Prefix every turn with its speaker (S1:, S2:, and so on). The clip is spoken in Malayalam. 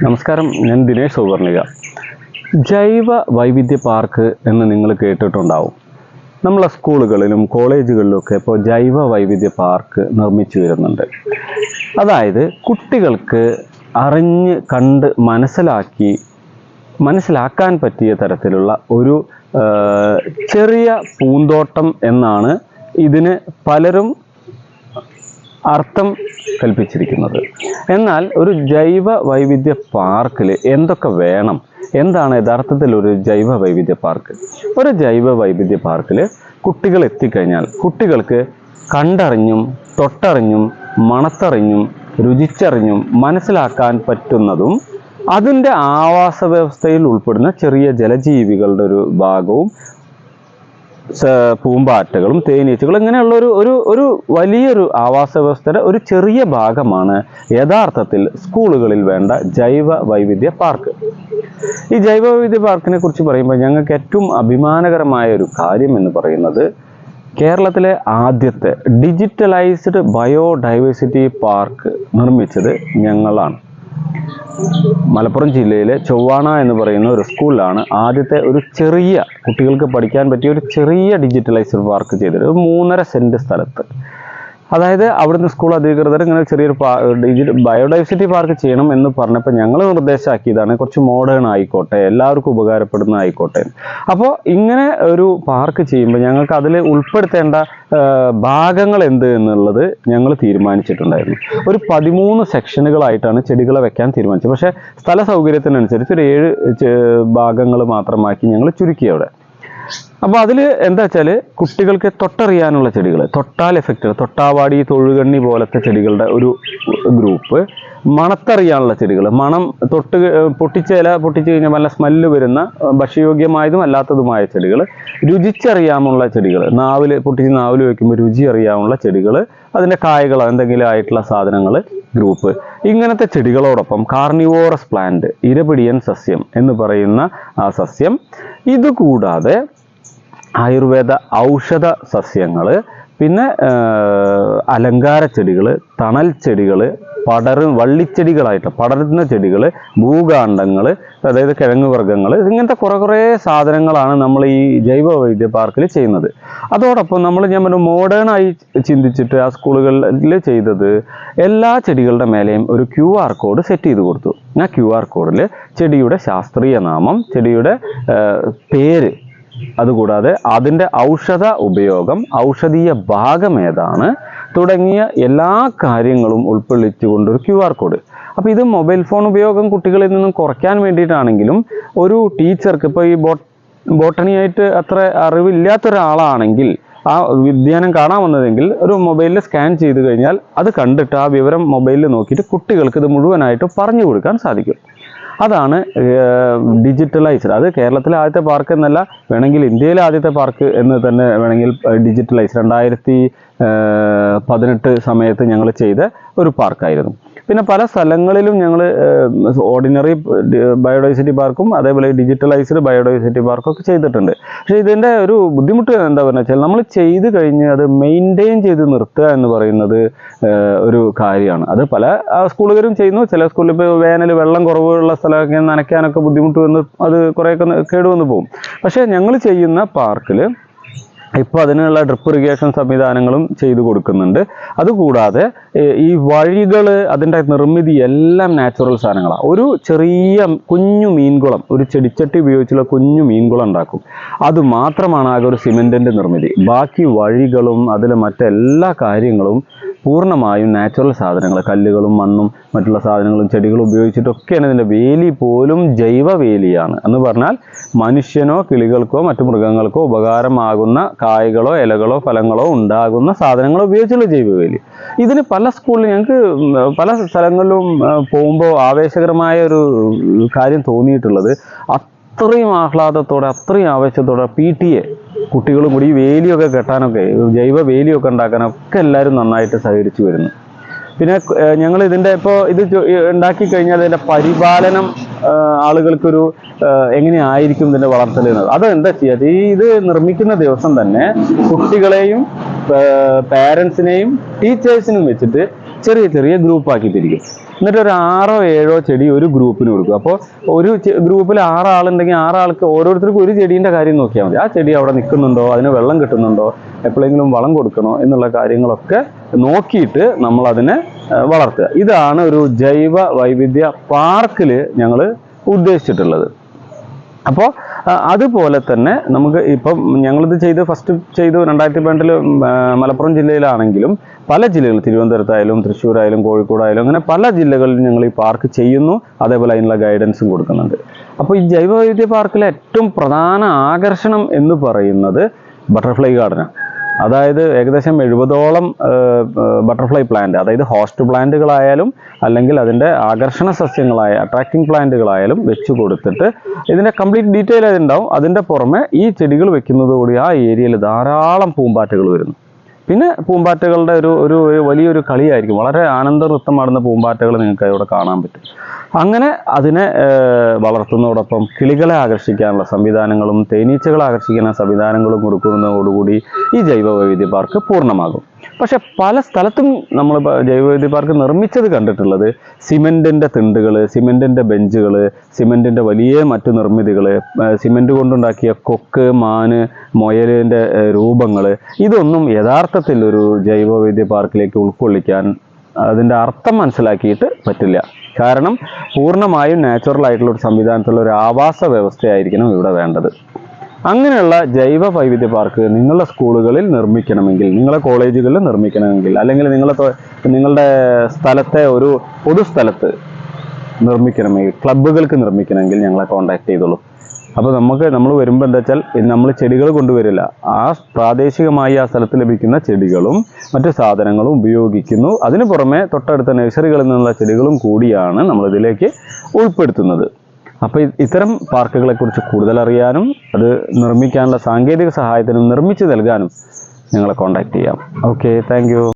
S1: നമസ്കാരം, ഞാൻ ദിനേശ് സൗവർണിക. ജൈവ വൈവിധ്യ പാർക്ക് എന്ന് നിങ്ങൾ കേട്ടിട്ടുണ്ടാവും. നമ്മളെ സ്കൂളുകളിലും കോളേജുകളിലുമൊക്കെ ഇപ്പോൾ ജൈവ വൈവിധ്യ പാർക്ക് നിർമ്മിച്ചു വരുന്നുണ്ട്. അതായത് കുട്ടികൾക്ക് അറിഞ്ഞ് കണ്ട് മനസ്സിലാക്കാൻ പറ്റിയ തരത്തിലുള്ള ഒരു ചെറിയ പൂന്തോട്ടം എന്നാണ് ഇതിന് പലരും അർത്ഥം കൽപ്പിച്ചിരിക്കുന്നത്. എന്നാൽ ഒരു ജൈവ വൈവിധ്യ പാർക്കിൽ എന്തൊക്കെ വേണം, എന്താണ് യഥാർത്ഥത്തിൽ ഒരു ജൈവ വൈവിധ്യ പാർക്ക്? ഒരു ജൈവ വൈവിധ്യ പാർക്കിൽ കുട്ടികൾ എത്തിക്കഴിഞ്ഞാൽ കുട്ടികൾക്ക് കണ്ടറിഞ്ഞും തൊട്ടറിഞ്ഞും മണത്തറിഞ്ഞും രുചിച്ചറിഞ്ഞും മനസ്സിലാക്കാൻ പറ്റുന്നതും അതിൻ്റെ ആവാസ വ്യവസ്ഥയിൽ ഉൾപ്പെടുന്ന ചെറിയ ജലജീവികളുടെ ഒരു ഭാഗവും പൂമ്പാറ്റകളും തേനീച്ചകളും ഇങ്ങനെയുള്ള ഒരു വലിയൊരു ആവാസ വ്യവസ്ഥയുടെ ഒരു ചെറിയ ഭാഗമാണ് യഥാർത്ഥത്തിൽ സ്കൂളുകളിൽ വേണ്ട ജൈവ വൈവിധ്യ പാർക്ക്. ഈ ജൈവ വൈവിധ്യ പാർക്കിനെ കുറിച്ച് പറയുമ്പോൾ ഞങ്ങൾക്ക് ഏറ്റവും അഭിമാനകരമായ ഒരു കാര്യം എന്ന് പറയുന്നത് കേരളത്തിലെ ആദ്യത്തെ ഡിജിറ്റലൈസ്ഡ് ബയോഡൈവേഴ്സിറ്റി പാർക്ക് നിർമ്മിച്ചത് ഞങ്ങളാണ്. മലപ്പുറം ജില്ലയിലെ ചൊവ്വാണ എന്ന് പറയുന്ന ഒരു സ്കൂളിലാണ് ആദ്യത്തെ ഒരു ചെറിയ കുട്ടികൾക്ക് പഠിക്കാൻ പറ്റിയ ഒരു ചെറിയ ഡിജിറ്റലൈസ്ഡ് പാർക്ക് ചെയ്തത്. 3.5 സെൻറ്റ് സ്ഥലത്ത്. അതായത് അവിടുന്ന് സ്കൂൾ അധികൃതർ ഇങ്ങനെ ചെറിയൊരു ബയോഡൈവേഴ്സിറ്റി പാർക്ക് ചെയ്യണം എന്ന് പറഞ്ഞപ്പോൾ ഞങ്ങൾ നിർദ്ദേശമാക്കിയതാണ് കുറച്ച് മോഡേൺ ആയിക്കോട്ടെ, എല്ലാവർക്കും ഉപകാരപ്പെടുന്ന ആയിക്കോട്ടെ. അപ്പോൾ ഇങ്ങനെ ഒരു പാർക്ക് ചെയ്യുമ്പോൾ ഞങ്ങൾക്ക് അതിൽ ഉൾപ്പെടുത്തേണ്ട ഭാഗങ്ങൾ എന്ത് എന്നുള്ളത് ഞങ്ങൾ തീരുമാനിച്ചിട്ടുണ്ടായിരുന്നു. ഒരു 13 സെക്ഷനുകളായിട്ടാണ് ചെടികളെ വെക്കാൻ തീരുമാനിച്ചത്. പക്ഷേ സ്ഥല സൗകര്യത്തിനനുസരിച്ച് ഒരു 7 ഭാഗങ്ങൾ മാത്രമാക്കി ഞങ്ങൾ ചുരുക്കി അവിടെ. അപ്പോൾ അതിൽ എന്താ വെച്ചാൽ കുട്ടികൾക്ക് തൊട്ടറിയാനുള്ള ചെടികൾ, തൊട്ടാൽ എഫക്റ്റ്, തൊട്ടാവാടി, തൊഴുകണ്ണി പോലത്തെ ചെടികളുടെ ഒരു ഗ്രൂപ്പ്, മണത്തറിയാനുള്ള ചെടികൾ, മണം പൊട്ടിച്ച് കഴിഞ്ഞാൽ നല്ല സ്മെല്ല് വരുന്ന ഭക്ഷ്യയോഗ്യമായതും അല്ലാത്തതുമായ ചെടികൾ, രുചിച്ചറിയാമുള്ള ചെടികൾ, പൊട്ടിച്ച് നാവിൽ വയ്ക്കുമ്പോൾ രുചി അറിയാമുള്ള ചെടികൾ, അതിൻ്റെ കായകളോ എന്തെങ്കിലും ആയിട്ടുള്ള സാധനങ്ങൾ ഗ്രൂപ്പ്. ഇങ്ങനത്തെ ചെടികളോടൊപ്പം കാർണിവോറസ് പ്ലാന്റ്, ഇരപിടിയൻ സസ്യം എന്ന് പറയുന്ന ആ സസ്യം, ഇതുകൂടാതെ ആയുർവേദ ഔഷധ സസ്യങ്ങൾ, പിന്നെ അലങ്കാര ചെടികൾ, തണൽ ചെടികൾ, വള്ളിച്ചെടികളായിട്ട് പടരുന്ന ചെടികൾ, ഭൂകാണ്ഡങ്ങൾ, അതായത് കിഴങ്ങ് വർഗ്ഗങ്ങൾ, ഇങ്ങനത്തെ കുറേ സാധനങ്ങളാണ് നമ്മൾ ഈ ജൈവ വൈവിധ്യ പാർക്കിൽ ചെയ്യുന്നത്. അതോടൊപ്പം ഞാൻ മോഡേണായി ചിന്തിച്ചിട്ട് ആ സ്കൂളുകളിൽ ചെയ്തത് എല്ലാ ചെടികളുടെ മേലെയും ഒരു QR കോഡ് സെറ്റ് ചെയ്ത് കൊടുത്തു. ആ QR കോഡിൽ ചെടിയുടെ ശാസ്ത്രീയ നാമം, ചെടിയുടെ പേര്, അതുകൂടാതെ അതിൻ്റെ ഔഷധ ഉപയോഗം, ഔഷധീയ ഭാഗം ഏതാണ് തുടങ്ങിയ എല്ലാ കാര്യങ്ങളും ഉൾക്കൊള്ളിച്ചുകൊണ്ടൊരു QR കോഡ്. അപ്പോൾ ഇത് മൊബൈൽ ഫോൺ ഉപയോഗം കുട്ടികളിൽ നിന്നും കുറയ്ക്കാൻ വേണ്ടിയിട്ടാണെങ്കിലും ഒരു ടീച്ചർക്ക് ഇപ്പോൾ ഈ ബോട്ടണിയായിട്ട് അത്ര അറിവില്ലാത്തൊരാളാണെങ്കിൽ, ആ വിദ്യാനം കാണാൻ വന്നതെങ്കിൽ ഒരു മൊബൈലിൽ സ്കാൻ ചെയ്ത് കഴിഞ്ഞാൽ അത് കണ്ടിട്ട് ആ വിവരം മൊബൈലിൽ നോക്കിയിട്ട് കുട്ടികൾക്ക് ഇത് മുഴുവനായിട്ട് പറഞ്ഞു കൊടുക്കാൻ സാധിക്കും. അതാണ് ഡിജിറ്റലൈസ്ഡ്. അത് കേരളത്തിലെ ആദ്യത്തെ പാർക്ക് എന്നല്ല, വേണമെങ്കിൽ ഇന്ത്യയിലെ ആദ്യത്തെ പാർക്ക് എന്ന് തന്നെ വേണമെങ്കിൽ ഡിജിറ്റലൈസ്ഡ് 2018 സമയത്ത് ഞങ്ങൾ ചെയ്ത ഒരു പാർക്കായിരുന്നു. പിന്നെ പല സ്ഥലങ്ങളിലും ഞങ്ങൾ ഓർഡിനറി ബയോഡൈവേഴ്സിറ്റി പാർക്കും അതേപോലെ ഡിജിറ്റലൈസ്ഡ് ബയോഡൈവേഴ്സിറ്റി പാർക്കും ഒക്കെ ചെയ്തിട്ടുണ്ട്. പക്ഷേ ഇതിൻ്റെ ഒരു ബുദ്ധിമുട്ട് എന്താ പറയുക വെച്ചാൽ നമ്മൾ ചെയ്ത് കഴിഞ്ഞ് അത് മെയിൻറ്റെയിൻ ചെയ്ത് നിർത്തുക എന്ന് പറയുന്നത് ഒരു കാര്യമാണ്. അത് പല സ്കൂളുകാരും ചെയ്യുന്നു. ചില സ്കൂളിൽ ഇപ്പോൾ വേനൽ വെള്ളം കുറവുള്ള സ്ഥലമൊക്കെ നനയ്ക്കാനൊക്കെ ബുദ്ധിമുട്ട് വന്ന് അത് കുറേയൊക്കെ കേടുവന്ന് പോകും. പക്ഷേ ഞങ്ങൾ ചെയ്യുന്ന പാർക്കിൽ ഇപ്പോൾ അതിനുള്ള ഡ്രിപ്പ് ഇറിഗേഷൻ സംവിധാനങ്ങളും ചെയ്തു കൊടുക്കുന്നുണ്ട്. അതുകൂടാതെ ഈ വഴികൾ, അതിൻ്റെ നിർമ്മിതി എല്ലാം നാച്ചുറൽ സാധനങ്ങളാണ്. ഒരു ചെറിയ കുഞ്ഞു മീൻകുളം, ഒരു ചെടിച്ചട്ടി ഉപയോഗിച്ചുള്ള കുഞ്ഞു മീൻകുളം ഉണ്ടാക്കും. അത് മാത്രമാണ് ആകെ ഒരു സിമെൻറ്റിൻ്റെ നിർമ്മിതി. ബാക്കി വഴികളും അതിലെ മറ്റെല്ലാ കാര്യങ്ങളും പൂർണ്ണമായും നാച്ചുറൽ സാധനങ്ങൾ, കല്ലുകളും മണ്ണും മറ്റുള്ള സാധനങ്ങളും ചെടികളും ഉപയോഗിച്ചിട്ടൊക്കെയാണ്. ഇതിൻ്റെ വേലി പോലും ജൈവ വേലിയാണ്. എന്ന് പറഞ്ഞാൽ മനുഷ്യനോ കിളികൾക്കോ മറ്റു മൃഗങ്ങൾക്കോ ഉപകാരമാകുന്ന കായ്കളോ ഇലകളോ ഫലങ്ങളോ ഉണ്ടാകുന്ന സാധനങ്ങളോ ഉപയോഗിച്ചുള്ള ജൈവവേലി. ഇതിന് പല സ്കൂളിലും ഞങ്ങൾക്ക് പല സ്ഥലങ്ങളിലും പോകുമ്പോൾ ആവേശകരമായ ഒരു കാര്യം തോന്നിയിട്ടുള്ളത്, അത്രയും ആഹ്ലാദത്തോടെ അത്രയും ആവേശത്തോടെ PTA കുട്ടികളും കൂടി ഈ വേലിയൊക്കെ കെട്ടാനൊക്കെ, ജൈവ വേലിയൊക്കെ ഉണ്ടാക്കാനൊക്കെ എല്ലാവരും നന്നായിട്ട് സഹകരിച്ചു വരുന്നു. പിന്നെ ഞങ്ങൾ ഇതിൻ്റെ ഇപ്പോൾ ഇത് ഉണ്ടാക്കി കഴിഞ്ഞാൽ ഇതിൻ്റെ പരിപാലനം ആളുകൾക്കൊരു എങ്ങനെയായിരിക്കും ഇതിൻ്റെ വളർത്തൽ എന്നത്, അതെന്താ ചെയ്യുക, ഇത് നിർമ്മിക്കുന്ന ദിവസം തന്നെ കുട്ടികളെയും പാരൻസിനെയും ടീച്ചേഴ്സിനും വെച്ചിട്ട് ചെറിയ ചെറിയ ഗ്രൂപ്പാക്കി തിരിക്കും. എന്നിട്ട് ഒരു 6 or 7 ചെടി ഒരു ഗ്രൂപ്പിന് കൊടുക്കും. അപ്പോൾ ഒരു ഗ്രൂപ്പിൽ 6 ആളുണ്ടെങ്കിൽ 6 ആൾക്ക് ഓരോരുത്തർക്കും ഒരു ചെടീൻ്റെ കാര്യം നോക്കിയാൽ മതി. ആ ചെടി അവിടെ നിൽക്കുന്നുണ്ടോ, അതിന് വെള്ളം കിട്ടുന്നുണ്ടോ, എപ്പോഴെങ്കിലും വളം കൊടുക്കണോ എന്നുള്ള കാര്യങ്ങളൊക്കെ നോക്കിയിട്ട് നമ്മളതിനെ വളർത്തുക. ഇതാണ് ഒരു ജൈവ വൈവിധ്യ പാർക്കിൽ ഞങ്ങൾ ഉദ്ദേശിച്ചിട്ടുള്ളത്. അപ്പോൾ അതുപോലെ തന്നെ നമുക്ക് ഇപ്പം ഞങ്ങളിത് ഫസ്റ്റ് ചെയ്തു 2012 മലപ്പുറം ജില്ലയിലാണെങ്കിലും പല ജില്ലകൾ, തിരുവനന്തപുരത്തായാലും തൃശ്ശൂരായാലും കോഴിക്കോടായാലും അങ്ങനെ പല ജില്ലകളിലും ഞങ്ങൾ ഈ പാർക്ക് ചെയ്യുന്നു. അതേപോലെ അതിനുള്ള ഗൈഡൻസും കൊടുക്കുന്നുണ്ട്. അപ്പോൾ ഈ ജൈവ വൈവിധ്യ പാർക്കിലെ ഏറ്റവും പ്രധാന ആകർഷണം എന്ന് പറയുന്നത് ബട്ടർഫ്ലൈ ഗാർഡനാണ്. അതായത് ഏകദേശം 70ഓളം ബട്ടർഫ്ലൈ പ്ലാന്റ്, അതായത് ഹോസ്റ്റ് പ്ലാന്റുകളായാലും അല്ലെങ്കിൽ അതിൻ്റെ ആകർഷണ സസ്യങ്ങളായ അട്രാക്റ്റിംഗ് പ്ലാന്റുകളായാലും വെച്ച് കൊടുത്തിട്ട് ഇതിൻ്റെ കംപ്ലീറ്റ് ഡീറ്റെയിൽ ആയിട്ടുണ്ടാവും. അതിൻ്റെ പുറമെ ഈ ചെടികൾ വെക്കുന്നതോടുകൂടി ആ ഏരിയയിൽ ധാരാളം പൂമ്പാറ്റകൾ വരുന്നു. പിന്നെ പൂമ്പാറ്റകളുടെ ഒരു വലിയൊരു കളിയായിരിക്കും. വളരെ ആനന്ദ നൃത്തമാടുന്ന പൂമ്പാറ്റകൾ നിങ്ങൾക്ക് അവിടെ കാണാൻ പറ്റും. അങ്ങനെ അതിനെ വളർത്തുന്നതോടൊപ്പം കിളികളെ ആകർഷിക്കാനുള്ള സംവിധാനങ്ങളും തേനീച്ചകളെ ആകർഷിക്കുന്ന സംവിധാനങ്ങളും കൊടുക്കുന്നതോടുകൂടി ഈ ജൈവ വൈവിധ്യ പാർക്ക് പൂർണ്ണമാകും. പക്ഷെ പല സ്ഥലത്തും നമ്മൾ ജൈവ വൈവിധ്യ പാർക്ക് നിർമ്മിച്ചത് കണ്ടിട്ടുള്ളത് സിമെൻറ്റിൻ്റെ തിണ്ടുകൾ, സിമെൻറ്റിൻ്റെ ബെഞ്ചുകൾ, സിമെൻറ്റിൻ്റെ വലിയ മറ്റു നിർമ്മിതികൾ, സിമെൻറ്റ് കൊണ്ടുണ്ടാക്കിയ കൊക്ക്, മാന്, മുയലിൻ്റെ രൂപങ്ങൾ, ഇതൊന്നും യഥാർത്ഥത്തിൽ ഒരു ജൈവ വൈവിധ്യ പാർക്കിലേക്ക് ഉൾക്കൊള്ളിക്കാൻ അതിൻ്റെ അർത്ഥം മനസ്സിലാക്കിയിട്ട് പറ്റില്ല. കാരണം പൂർണ്ണമായും നാച്ചുറൽ ആയിട്ടുള്ള ഒരു സംവിധാനത്തിലുള്ള ഒരു ആവാസ വ്യവസ്ഥയായിരിക്കണം ഇവിടെ വേണ്ടത്. അങ്ങനെയുള്ള ജൈവ വൈവിധ്യ പാർക്ക് നിങ്ങളുടെ സ്കൂളുകളിൽ നിർമ്മിക്കണമെങ്കിൽ, നിങ്ങളുടെ കോളേജുകളിൽ നിർമ്മിക്കണമെങ്കിൽ, അല്ലെങ്കിൽ നിങ്ങളുടെ സ്ഥലത്തെ ഒരു പൊതുസ്ഥലത്ത് നിർമ്മിക്കണമെങ്കിൽ, ക്ലബ്ബുകൾക്ക് നിർമ്മിക്കണമെങ്കിൽ ഞങ്ങളെ കോൺടാക്ട് ചെയ്തോളൂ. അപ്പോൾ നമ്മൾ വരുമ്പോൾ എന്താ വെച്ചാൽ നമ്മൾ ചെടികൾ കൊണ്ടുവരില്ല, ആ പ്രാദേശികമായി ആ സ്ഥലത്ത് ലഭിക്കുന്ന ചെടികളും മറ്റു സാധനങ്ങളും ഉപയോഗിക്കുന്നു. അതിന് പുറമെ തൊട്ടടുത്ത നഴ്സറികളിൽ നിന്നുള്ള ചെടികളും കൂടിയാണ് നമ്മളിതിലേക്ക് ഉൾപ്പെടുത്തുന്നത്. അപ്പോൾ ഇത്തരം പാർക്കുകളെക്കുറിച്ച് കൂടുതൽ അറിയാനും അത് നിർമ്മിക്കാനുള്ള സാങ്കേതിക സഹായത്തിനും നിർമ്മിച്ചു നൽകാനും ഞങ്ങളെ കോൺടാക്ട് ചെയ്യാം. Okay, thank you.